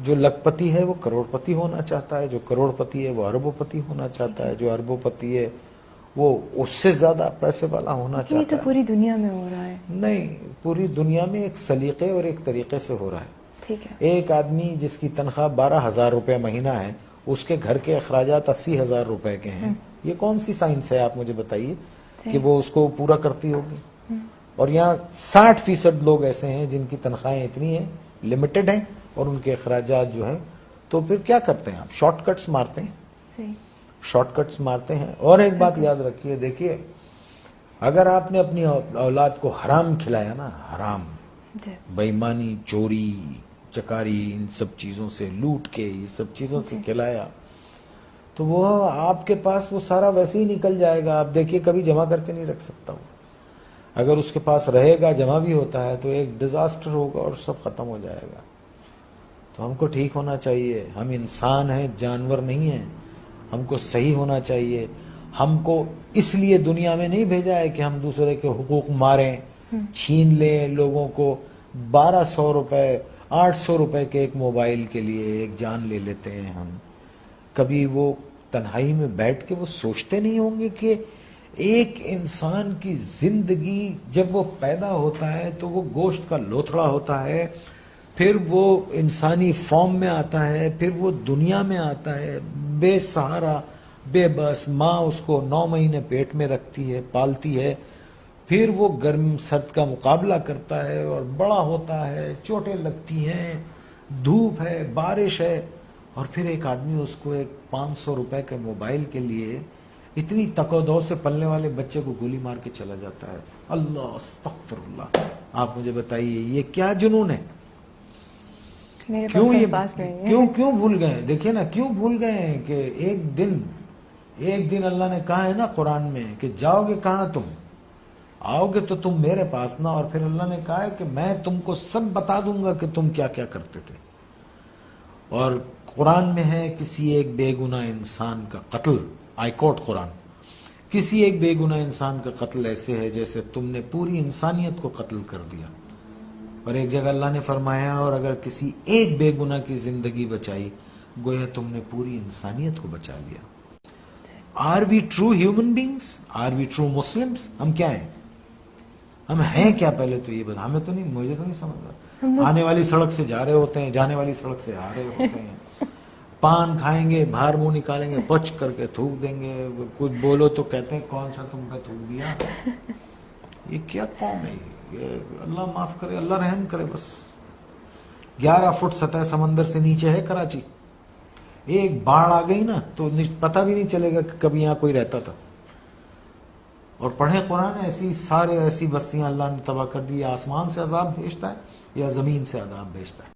جو لکھپتی ہے وہ کروڑ پتی ہونا چاہتا ہے، جو کروڑ پتی ہے وہ اربوں پتی ہونا چاہتا ہے، جو اربوں پتی ہے وہ اس سے زیادہ پیسے والا ہونا یہ چاہتا تو ہے۔ پوری دنیا میں ہو رہا ہے۔ نہیں، پوری دنیا میں ایک سلیقے اور ایک طریقے سے ہو رہا ہے۔ ٹھیک ہے۔ ایک آدمی جس کی تنخواہ 12,000 روپے مہینہ ہے، اس کے گھر کے اخراجات 80,000 روپے کے ہیں، یہ کون سی سائنس ہے آپ مجھے بتائیے کہ وہ اس کو پورا کرتی ہوگی؟ اور یہاں 60% لوگ ایسے ہیں جن کی تنخواہیں اتنی ہیں، لمیٹڈ ہیں، اور ان کے اخراجات جو ہیں، تو پھر کیا کرتے ہیں آپ؟ شارٹ کٹس مارتے ہیں، صحیح۔ شارٹ کٹس مارتے ہیں۔ اور ایک بات یاد رکھیے، دیکھیے اگر آپ نے اپنی اولاد کو حرام کھلایا نا، حرام، جی۔ بے ایمانی، چوری چکاری، ان سب چیزوں سے لوٹ کے، یہ سب چیزوں سے کھلایا، تو وہ آپ کے پاس وہ سارا ویسے ہی نکل جائے گا۔ آپ دیکھیے کبھی جمع کر کے نہیں رکھ سکتا وہ، اگر اس کے پاس رہے گا، جمع بھی ہوتا ہے تو ایک ڈیزاسٹر ہوگا اور سب ختم ہو جائے گا۔ تو ہم کو ٹھیک ہونا چاہیے، ہم انسان ہیں، جانور نہیں ہیں، ہم کو صحیح ہونا چاہیے۔ ہم کو اس لیے دنیا میں نہیں بھیجا ہے کہ ہم دوسرے کے حقوق ماریں، چھین لیں لوگوں کو۔ 1200 روپے، 800 روپے کے ایک موبائل کے لیے ایک جان لے لیتے ہیں ہم۔ کبھی وہ تنہائی میں بیٹھ کے وہ سوچتے نہیں ہوں گے کہ ایک انسان کی زندگی جب وہ پیدا ہوتا ہے تو وہ گوشت کا لوتھڑا ہوتا ہے، پھر وہ انسانی فارم میں آتا ہے، پھر وہ دنیا میں آتا ہے بے سہارا، بے بس، ماں اس کو 9 مہینے پیٹ میں رکھتی ہے، پالتی ہے، پھر وہ گرم سرد کا مقابلہ کرتا ہے اور بڑا ہوتا ہے، چوٹیں لگتی ہیں، دھوپ ہے، بارش ہے، اور پھر ایک آدمی اس کو ایک 500 روپے کے موبائل کے لیے اتنی تک و دو سے پلنے والے بچے کو گولی مار کے چلا جاتا ہے۔ اللہ استغفر اللہ۔ آپ مجھے بتائیے یہ کیا جنون ہے؟ میرے کیوں پاس یہ الفاظ نہیں ہے۔ کیوں بھول گئے؟ دیکھیں نا، کیوں بھول گئے ہیں کہ ایک دن اللہ نے کہا ہے نا قرآن میں کہ جاؤ گے کہاں تم؟ آؤ گے تو تم میرے پاس نا، اور پھر اللہ نے کہا ہے کہ میں تم کو سب بتا دوں گا کہ تم کیا کیا کرتے تھے۔ اور قرآن میں ہے کسی ایک بے گناہ انسان کا قتل، آئی کوٹ قرآن، کسی ایک بے گناہ انسان کا قتل ایسے ہے جیسے تم نے پوری انسانیت کو قتل کر دیا۔ اور ایک جگہ اللہ نے فرمایا اور اگر کسی ایک بے گناہ کی زندگی بچائی گویا تم نے پوری انسانیت کو بچا لیا۔ Are we true human beings? Are we true Muslims? ہم کیا ہیں؟ ہم ہیں کیا؟ پہلے تو یہ بتا، ہمیں تو نہیں، مجھے تو نہیں سمجھ رہا۔ آنے والی سڑک سے جا رہے ہوتے ہیں، جانے والی سڑک سے آ رہے ہوتے ہیں، پان کھائیں گے، باہر منہ نکالیں گے، پچ کر کے تھوک دیں گے، کچھ بولو تو کہتے ہیں کون سا تم پہ تھوک دیا۔ یہ کیا قوم ہے یہ؟ اللہ معاف کرے، اللہ رحم کرے۔ بس 11 فٹ سطح سمندر سے نیچے ہے کراچی، ایک باڑھ آ گئی نا تو پتہ بھی نہیں چلے گا کہ کبھی یہاں کوئی رہتا تھا۔ اور پڑھیں قرآن، ایسی بستیاں اللہ نے تباہ کر دی۔ یا آسمان سے عذاب بھیجتا ہے یا زمین سے عذاب بھیجتا ہے۔